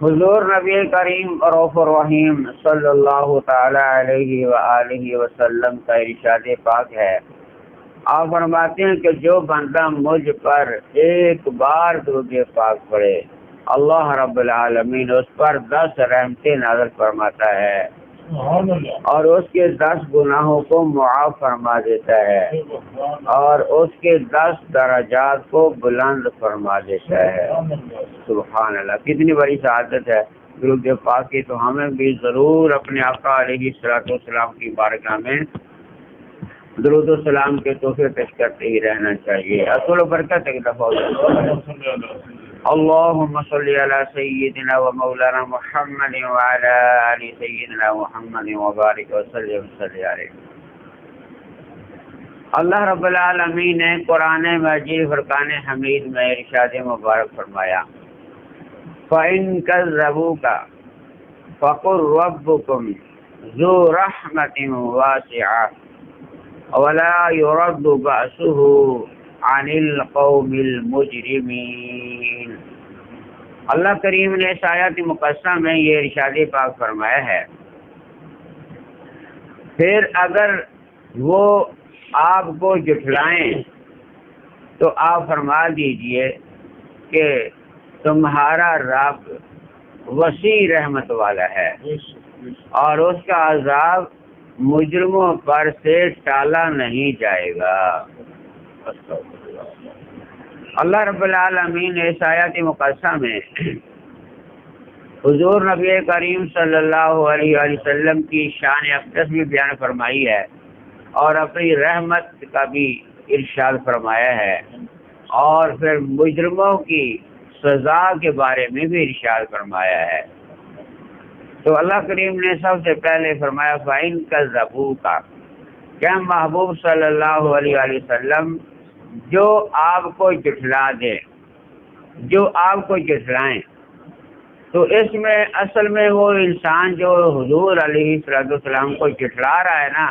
حضور نبی کریم رؤوف الرحیم صلی اللہ تعالی علیہ وآلہ وسلم کا ارشاد پاک ہے، آپ فرماتے ہیں کہ جو بندہ مجھ پر ایک بار درود پاک پڑھے اللہ رب العالمین اس پر 10 رحمتیں نازل فرماتا ہے اور اس کے 10 گناہوں کو معاف فرما دیتا ہے اور اس کے 10 درجات کو بلند فرما دیتا ہے۔ سبحان اللہ، کتنی بڑی سعادت ہے درود پاک کی۔ تو ہمیں بھی ضرور اپنے آقا علیہ الصلوۃ والسلام کی بارگاہ میں درود و سلام کے تحفے پیش کرتے ہی رہنا چاہیے۔ اصل و برکت ایک دفعہ اللهم صل على سيدنا ومولانا محمد وعلى آل سيدنا محمد وبارك وسلم عليه۔ اللہ رب العالمین نے قرآن مجید فرقان حمید میں ارشاد مبارک فرمایا، فَإِن كَذَّبُوكَ فَقُل رَّبُّكُمْ ذُو رَحْمَةٍ وَاسِعَةٍ وَلَا يُرَدُّ بَأْسُهُ عن القوم المجرمین۔ اللہ کریم نے اس آیات مقدسہ میں یہ ارشاد پاک فرمایا ہے، پھر اگر وہ آپ کو جھٹلائیں تو آپ فرما دیجئے کہ تمہارا رب وسیع رحمت والا ہے اور اس کا عذاب مجرموں پر سے ٹالا نہیں جائے گا۔ اللہ رب العالمین نے اس آیات مقدسہ میں حضور نبی کریم صلی اللہ علیہ وسلم کی شان اقدس بھی بیان فرمائی ہے اور اپنی رحمت کا بھی ارشاد فرمایا ہے، اور پھر مجرموں کی سزا کے بارے میں بھی ارشاد فرمایا ہے۔ تو اللہ کریم نے سب سے پہلے فرمایا فَإِن كَذَّبُوكَ، کہ محبوب صلی اللہ علیہ وسلم جو آپ کو جھٹلا دے، جو آپ کو جھٹلائیں، تو اس میں اصل میں وہ انسان جو حضور علیہ السلام کو جھٹلا رہا ہے نا،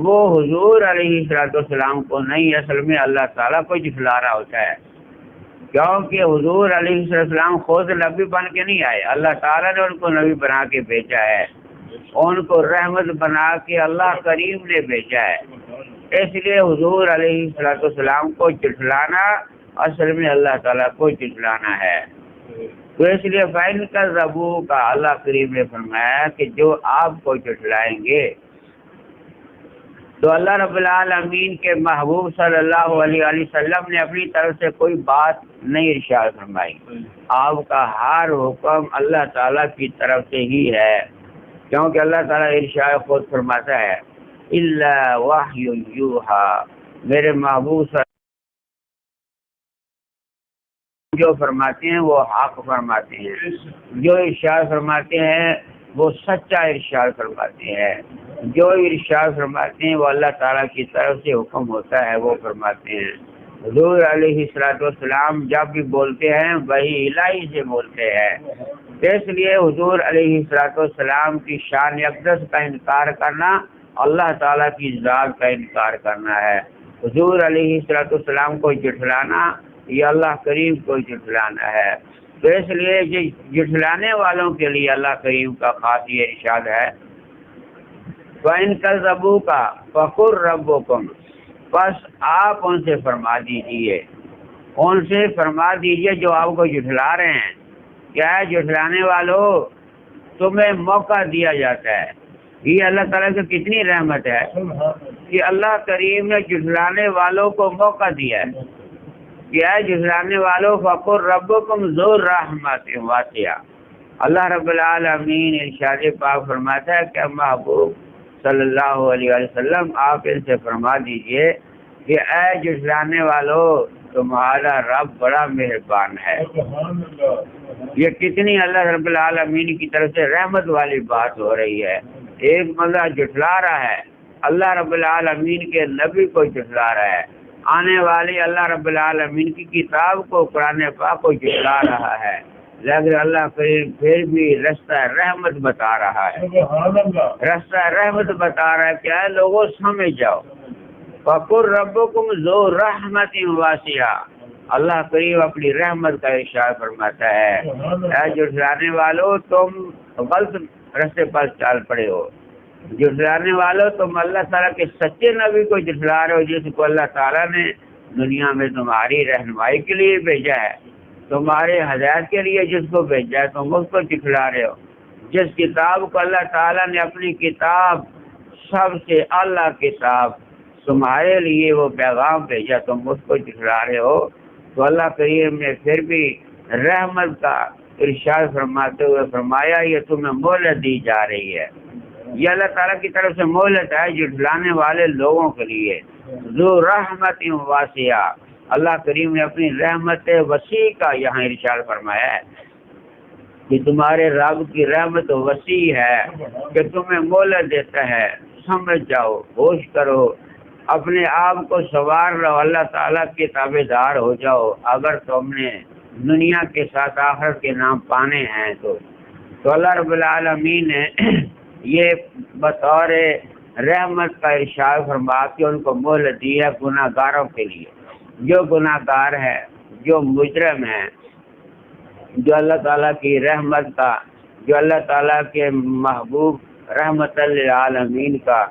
وہ حضور علیہ السلام کو نہیں، اصل میں اللہ تعالیٰ کو جھٹلا رہا ہوتا ہے، کیونکہ حضور علیہ السلام خود نبی بن کے نہیں آئے، اللہ تعالیٰ نے ان کو نبی بنا کے بھیجا ہے، ان کو رحمت بنا کے اللہ کریم نے بھیجا ہے۔ اس لیے حضور علیہ السلام کو جھٹلانا اصل میں اللہ تعالیٰ کو جھٹلانا ہے۔ تو اس لیے فَإِن كَذَّبُوكَ کا اللہ کریم نے فرمایا کہ جو آپ کو جھٹلائیں گے، تو اللہ رب العالمین کے محبوب صلی اللہ علیہ وسلم نے اپنی طرف سے کوئی بات نہیں ارشاد فرمائی، آپ کا ہر حکم اللہ تعالیٰ کی طرف سے ہی ہے، کیونکہ اللہ تعالیٰ ارشاد خود فرماتا ہے إِلَّا وَحْيٌ يُوحَىٰ، میرے محبوب صلی جو فرماتے ہیں وہ حق فرماتے ہیں، جو ارشاد فرماتے ہیں وہ سچا ارشاد فرماتے ہیں، جو ارشاد فرماتے ہیں وہ اللہ تعالیٰ کی طرف سے حکم ہوتا ہے وہ فرماتے ہیں۔ حضور علیہ السلام جب بھی بولتے ہیں وہی الہی سے بولتے ہیں، اس لیے حضور علیہ السلام کی شان اقدس کا انکار کرنا اللہ تعالیٰ کی ذات کا انکار کرنا ہے۔ حضور علیہ السلام کو جھٹلانا یہ اللہ کریم کو جھٹلانا ہے۔ تو اس لیے جھٹلانے والوں کے لیے اللہ کریم کا خاص یہ ارشاد ہے وَإِن كَذَّبُوكَ فَقُل رَّبُّكُمْ، بس آپ ان سے فرما دیجئے، ان سے فرما دیجئے جو آپ کو جھٹلا رہے ہیں، کیا ہے جھٹلانے والوں، تمہیں موقع دیا جاتا ہے۔ یہ اللہ تعالیٰ کی کتنی رحمت ہے کہ اللہ کریم نے جھٹلانے والوں کو موقع دیا ہے، کیا ہے جھٹلانے والوں فَقُل رَّبُّكُمْ ذُو رَحْمَةٍ وَاسِعَةٍ۔ اللہ رب العالمین ارشاد پاک فرماتا ہے کہ محبوب صلی اللہ علیہ وسلم آپ ان سے فرما دیجئے کہ اے جھٹلانے والوں تمہارا رب بڑا مہربان ہے۔ یہ کتنی اللہ رب العالمین کی طرف سے رحمت والی بات ہو رہی ہے۔ ایک بندہ جھٹلا رہا ہے، اللہ رب العالمین کے نبی کو جھٹلا رہا ہے، آنے والی اللہ رب العالمین کی کتاب کو قرآن پاک کو جھٹلا رہا ہے، لیکن اللہ پھر بھی رستہ رحمت بتا رہا ہے، رستہ رحمت بتا رہا ہے۔ کیا ہے لوگوں سمجھ جاؤ، فَقُل رَّبُّكُمْ ذُو رَحْمَةٍ وَاسِعَةٍ، اللہ کریم اپنی رحمت کا ارشاد فرماتا ہے، اے جھٹلانے والوں تم غلط راستے پر چل پڑے ہو، جھٹلانے والوں تم اللہ تعالیٰ کے سچے نبی کو جھٹلا رہے ہو، جس کو اللہ تعالیٰ نے دنیا میں تمہاری رہنمائی کے لیے بھیجا ہے، تمہارے ہدایت کے لیے جس کو بھیجا ہے تم اس کو جھٹلا رہے ہو۔ جس کتاب کو اللہ تعالیٰ نے اپنی کتاب سب سے اعلیٰ کتاب تمہارے لیے وہ پیغام بھیجا تم اس کو جھٹلا رہے ہو، تو اللہ کریم نے پھر بھی رحمت کا ارشاد فرماتے ہوئے فرمایا یہ تمہیں مہلت دی جا رہی ہے، یہ اللہ تعالیٰ کی طرف سے مہلت ہے جھٹلانے والے لوگوں کے لیے۔ ذو رحمت واسعہ، اللہ کریم نے اپنی رحمت وسیع کا یہاں ارشاد فرمایا ہے کہ تمہارے رب کی رحمت وسیع ہے کہ تمہیں مہلت دیتا ہے، سمجھ جاؤ، ہوش کرو، اپنے آپ کو سنوار لو، اللہ تعالیٰ کے تابع دار ہو جاؤ اگر تم نے دنیا کے ساتھ آخرت کے نام پانے ہیں تو اللہ رب العالمین نے یہ بطور رحمت کا ارشاد فرما کے ان کو مہلت دی ہے گناہ گاروں کے لیے۔ جو گناہ گار ہے، جو مجرم ہے، جو اللہ تعالیٰ کی رحمت کا، جو اللہ تعالیٰ کے محبوب رحمت للعالمین کا،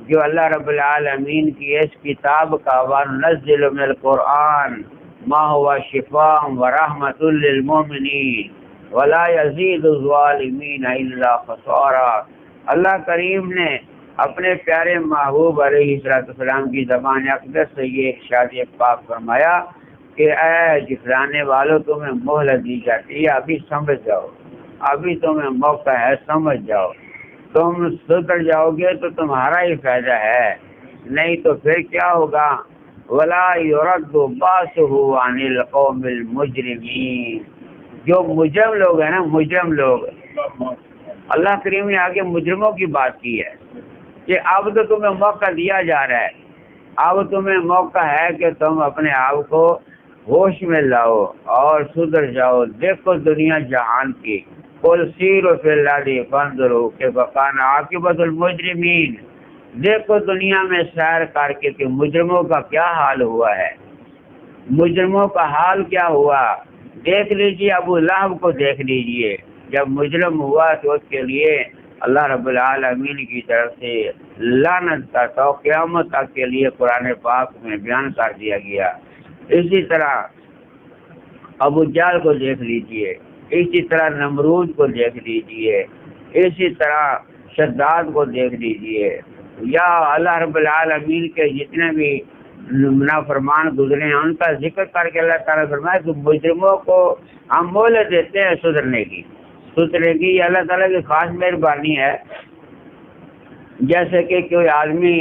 جو اللہ رب العالمین کی اس کتاب کا وَنُنَزِّلُ مِنَ الْقُرْآنِ مَا هُوَ شِفَاءٌ وَرَحْمَةٌ لِّلْمُؤْمِنِينَ وَلَا يَزِيدُ الظَّالِمِينَ إِلَّا خَسَارًا۔ اللہ کریم نے اپنے پیارے محبوب علیہ السلام کی زبان اقدس سے یہ ارشاد پاک فرمایا کہ اے جھٹلانے والوں تمہیں مہلت دی جاتی ہے، ابھی سمجھ جاؤ، ابھی تمہیں موقع ہے، سمجھ جاؤ، تم سدھر جاؤ گے تو تمہارا ہی فائدہ ہے، نہیں تو پھر کیا ہوگا؟ وَلَا يُرَدُّ بَأْسُهُ عَنِ الْقَوْمِ الْمُجْرِمِينَ۔ جو مجرم لوگ ہیں نا، مجرم لوگ، اللہ کریم نے آگے مجرموں کی بات کی ہے کہ اب تو تمہیں موقع دیا جا رہا ہے، اب تمہیں موقع ہے کہ تم اپنے آپ کو ہوش میں لاؤ اور سدھر جاؤ، دیکھو دنیا جہان کی، قُلْ سِیرُوا فِی الْأَرْضِ فَانظُرُوا کَیْفَ کَانَ عَاقِبَةُ الْمُجْرِمِینَ۔ دیکھو دنیا میں سیر کر کے کہ مجرموں کا کیا حال ہوا ہے، مجرموں کا حال کیا ہوا۔ دیکھ لیجیے ابو لہب کو، دیکھ لیجیے جب مجرم ہوا تو اس کے لیے اللہ رب العالمین کی طرف سے لعنت کا تو قیامت تک کے لیے قرآن پاک میں بیان کر دیا گیا۔ اسی طرح ابو جہل کو دیکھ لیجیے، اسی طرح نمرود کو دیکھ لیجیے، اسی طرح شداد کو دیکھ لیجیے، یا اللہ رب العالمین کے جتنے بھی نافرمان گزرے ہیں ان کا ذکر کر کے اللہ تعالیٰ فرمایا کہ مجرموں کو ہم مہلت دیتے ہیں سدھرنے کی، سدھرنے کی یہ اللہ تعالیٰ کی خاص مہربانی ہے۔ جیسے کہ کوئی آدمی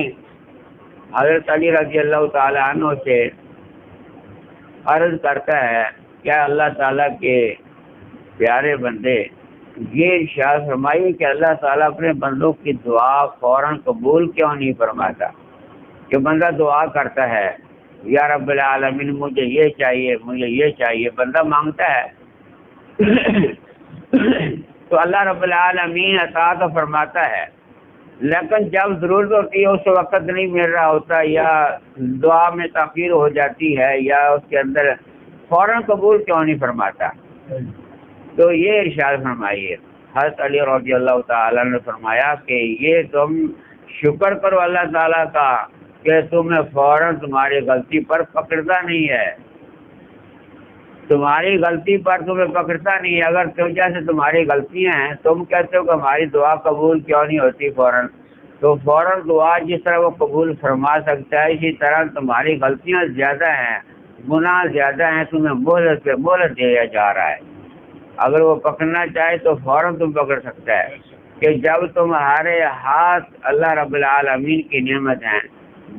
حضرت علی رضی اللہ تعالیٰ عنہ سے عرض کرتا ہے کیا اللہ تعالیٰ کے پیارے بندے یہ ارشاد فرمائیے کہ اللہ تعالیٰ اپنے بندوں کی دعا فوراً قبول کیوں نہیں فرماتا؟ کہ بندہ دعا کرتا ہے یا رب العالمین مجھے یہ چاہیے، مجھے یہ چاہیے، بندہ مانگتا ہے تو اللہ رب العالمین عطا تو فرماتا ہے، لیکن جب ضرورت ہوتی ہے اس وقت نہیں مل رہا ہوتا، یا دعا میں تاخیر ہو جاتی ہے، یا اس کے اندر فوراً قبول کیوں نہیں فرماتا؟ تو یہ ارشاد فرمائیے حضرت علی رضی اللہ تعالیٰ نے فرمایا کہ یہ تم شکر کرو اللہ تعالیٰ کا کہ تمہیں فوراً تمہاری غلطی پر پکڑتا نہیں ہے، تمہاری غلطی پر تمہیں پکڑتا نہیں ہے۔ اگر جیسے تمہاری غلطیاں ہیں، تم کہتے ہو کہ ہماری دعا قبول کیوں نہیں ہوتی فوراً، تو فوراً دعا جس طرح وہ قبول فرما سکتا ہے اسی طرح تمہاری غلطیاں زیادہ ہیں، گناہ زیادہ ہیں، تمہیں مہلت پہ مہلت دیا جا رہا ہے۔ اگر وہ پکڑنا چاہے تو فوراً تم پکڑ سکتا ہے کہ جب تمہارے ہاتھ اللہ رب العالمین کی نعمت ہیں،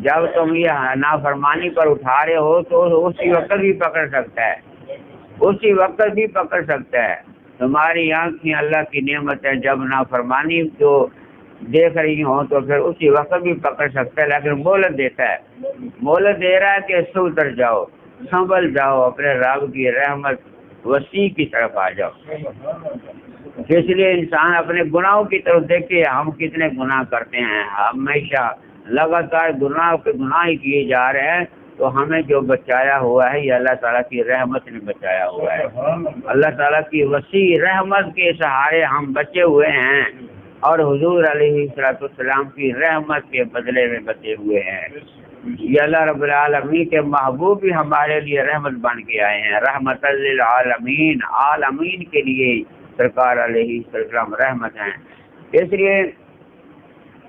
جب تم یہ نافرمانی پر اٹھا رہے ہو تو اسی وقت بھی پکڑ سکتا ہے، اسی وقت بھی پکڑ سکتا ہے۔ تمہاری آنکھیں اللہ کی نعمت ہے، جب نافرمانی جو دیکھ رہی ہوں تو پھر اسی وقت بھی پکڑ سکتا ہے، لیکن مہلت دیتا ہے، مہلت دے رہا ہے کہ اس سے اتر جاؤ، سنبھل جاؤ، اپنے رب کی رحمت وسیع کی طرف آ جاؤ۔ اس لیے انسان اپنے گناہوں کی طرف دیکھے، ہم کتنے گناہ کرتے ہیں، ہمیشہ لگاتار گناہ ہی کیے جا رہے ہیں، تو ہمیں جو بچایا ہوا ہے یہ اللہ تعالیٰ کی رحمت نے بچایا ہوا ہے. اللہ تعالیٰ کی وسیع رحمت کے سہارے ہم بچے ہوئے ہیں اور حضور علیہ السلام کی رحمت کے بدلے میں بچے ہوئے ہیں. یہ اللہ رب العالمین کے محبوب بھی ہمارے لیے رحمت بن کے آئے ہیں. رحمت للعالمین، عالمین کے لیے سرکار علیہ السلام رحمت ہیں. اس لیے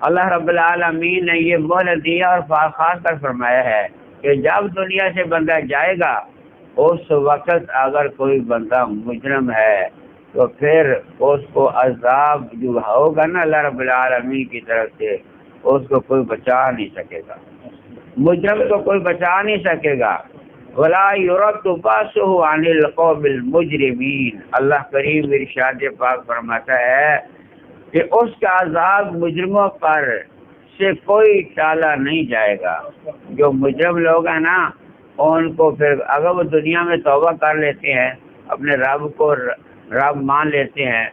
اللہ رب العالمین نے یہ مہلت دیا اور خاص کر فرمایا ہے کہ جب دنیا سے بندہ جائے گا اس وقت اگر کوئی بندہ مجرم ہے تو پھر اس کو عذاب جو ہوگا نا اللہ رب العالمین کی طرف سے اس کو کوئی بچا نہیں سکے گا. مجرم کو کوئی بچا نہیں سکے گا. ولا یرد باسہ عن القوم المجرمین. اللہ کریم ارشاد پاک فرماتا ہے کہ اس کا عذاب مجرموں پر سے کوئی ٹالا نہیں جائے گا. جو مجرم لوگ ہیں نا ان کو پھر اگر وہ دنیا میں توبہ کر لیتے ہیں، اپنے رب کو رب مان لیتے ہیں،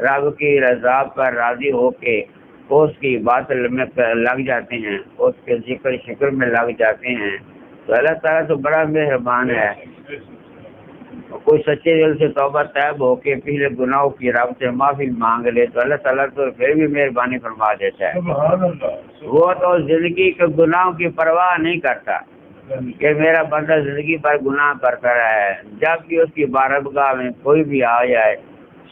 رب کی رضا پر راضی ہو کے اس کی بات میں لگ جاتے ہیں، اس کے ذکر شکر میں لگ جاتے ہیں، تو اللہ تعالیٰ تو بڑا مہربان ہے. کوئی سچے دل سے توبہ طیب ہو کے پچھلے گناہوں کی رب سے معافی مانگ لے تو اللہ تعالیٰ تو پھر بھی مہربانی فرما دیتا ہے. وہ تو زندگی کے گناہوں کی پرواہ نہیں کرتا کہ میرا بندہ زندگی پر گناہ کرتا رہا ہے. جب بھی اس کی بارگاہ میں کوئی بھی آ جائے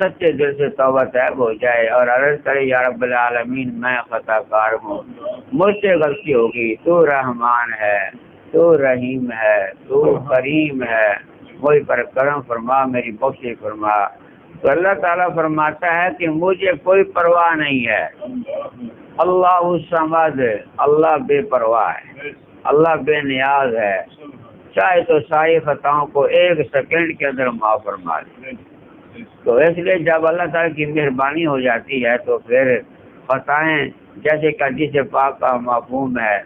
سچے دل سے توبہ طیب ہو جائے اور عرض کرے یا رب العالمین میں خطا کار ہوں، مجھ سے غلطی ہوگی، تو رحمان ہے، تو رحیم ہے، تو کریم ہے، مجھ پر کرم فرما، میری بخشش فرما. تو اللہ تعالیٰ فرماتا ہے کہ مجھے کوئی پرواہ نہیں ہے. اللہ الصمد، اللہ بے پرواہ ہے، اللہ بے نیاز ہے، چاہے تو ساری خطاؤں کو ایک سیکنڈ کے اندر معاف فرما دے. تو اس لیے جب اللہ تعالیٰ کی مہربانی ہو جاتی ہے تو پھر خطائیں جیسے کہ حدیث پاک کا مفہوم ہے،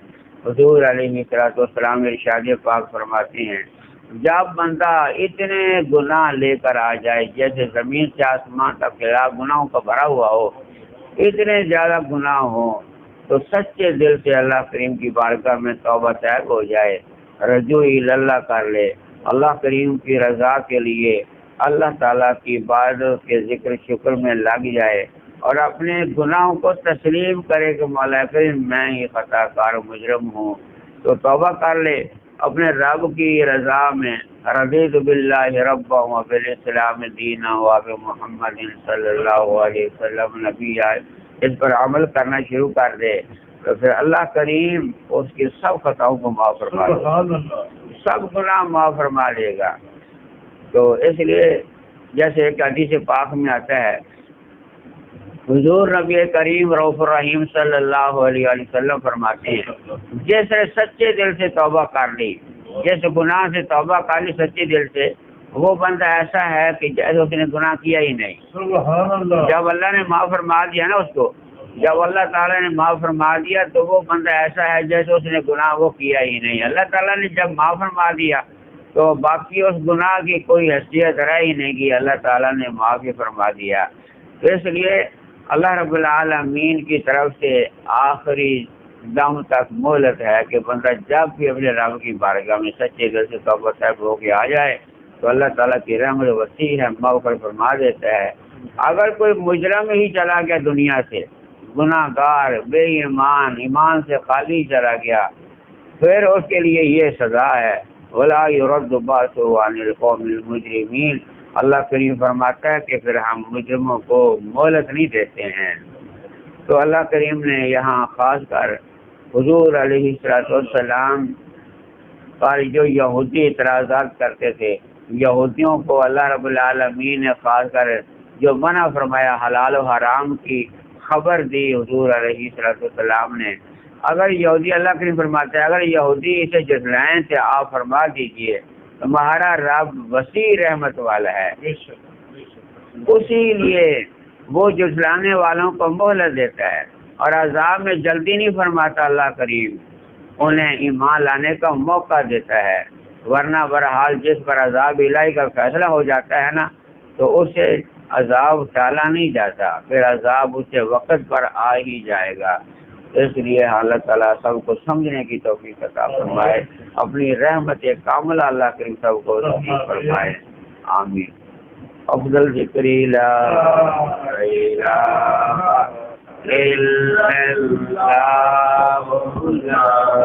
حضور علیہ السلام ارشاد پاک فرماتے ہیں جب بندہ اتنے گناہ لے کر آ جائے جیسے زمین سے آسمان تک گناہوں کا بھرا ہوا ہو، اتنے زیادہ گناہ ہوں تو سچے دل سے اللہ کریم کی بارگاہ میں توبہ طیب ہو جائے، رجوع اللہ کر لے، اللہ کریم کی رضا کے لیے اللہ تعالیٰ کی عبادت کے ذکر شکر میں لگ جائے اور اپنے گناہوں کو تسلیم کرے کہ مولا کریم میں ہی خطا کار مجرم ہوں، تو توبہ کر لے اپنے رب کی رضا میں. رضیت باللہ ربا وبالاسلام دینا وبمحمد صلی اللہ علیہ وسلم نبی آئے، اس پر عمل کرنا شروع کر دے تو پھر اللہ کریم اس کی سب خطاؤں کو معاف فرما دے، سب گناہ معاف فرما دے گا. تو اس لیے جیسے ایک حدیث پاک میں آتا ہے حضور نبی کریم رؤوف الرحیم صلی اللہ علیہ وسلم فرماتے ہیں جس نے سچے دل سے توبہ کر لی، جس گناہ سے توبہ کر لی سچے دل سے، وہ بندہ ایسا ہے کہ جیسے اس نے گناہ کیا ہی نہیں. جب اللہ نے معاف فرما دیا نا اس کو، جب اللہ تعالیٰ نے معاف فرما دیا تو وہ بندہ ایسا ہے جیسے اس نے گناہ وہ کیا ہی نہیں. اللہ تعالیٰ نے جب معاف فرما دیا تو باقی اس گناہ کی کوئی حیثیت رہ ہی نہیں کی، اللہ تعالیٰ نے معافی فرما دیا. تو اس لیے اللہ رب العالمین کی طرف سے آخری دم تک مہلت ہے کہ بندہ جب بھی اپنے رب کی بارگاہ میں سچے دل سے توبہ طیب ہو کے آ جائے تو اللہ تعالیٰ کی رحمت وسیع ہے، مغفر فرما دیتا ہے. اگر کوئی مجرم ہی چلا گیا دنیا سے، گناہ گار بے ایمان، ایمان سے خالی چلا گیا، پھر اس کے لیے یہ سزا ہے وَلَا يُرَدُّ بَأْسُهُ عَنِ الْقَوْمِ الْمُجْرِمِينَ. اللہ کریم فرماتا ہے کہ پھر ہم مجرموں کو مہلت نہیں دیتے ہیں. تو اللہ کریم نے یہاں خاص کر حضور علیہ السلام پر جو یہودی اعتراضات کرتے تھے، یہودیوں کو اللہ رب العالمین نے خاص کر جو منع فرمایا حلال و حرام کی خبر دی حضور علیہ السلام نے. اگر یہودی اللہ کریم فرماتا ہے اگر یہودی اسے جھٹلائیں تو آپ فرما دیجئے تمہارا رب وسیع رحمت والا ہے، اسی لیے وہ جھٹلانے والوں کو مہلت دیتا ہے اور عذاب میں جلدی نہیں فرماتا. اللہ کریم انہیں ایمان لانے کا موقع دیتا ہے، ورنہ بہرحال جس پر عذاب الہی کا فیصلہ ہو جاتا ہے نا تو اسے عذاب ٹالا نہیں جاتا، پھر عذاب اسے وقت پر آ ہی جائے گا. اس لیے اللہ تعالیٰ سب کو سمجھنے کی توفیق عطا فرمائے، اپنی رحمت کاملہ اللہ کریم سب کو نصیب فرمائے، آمین۔ افضل ذکر لا الہ الا اللہ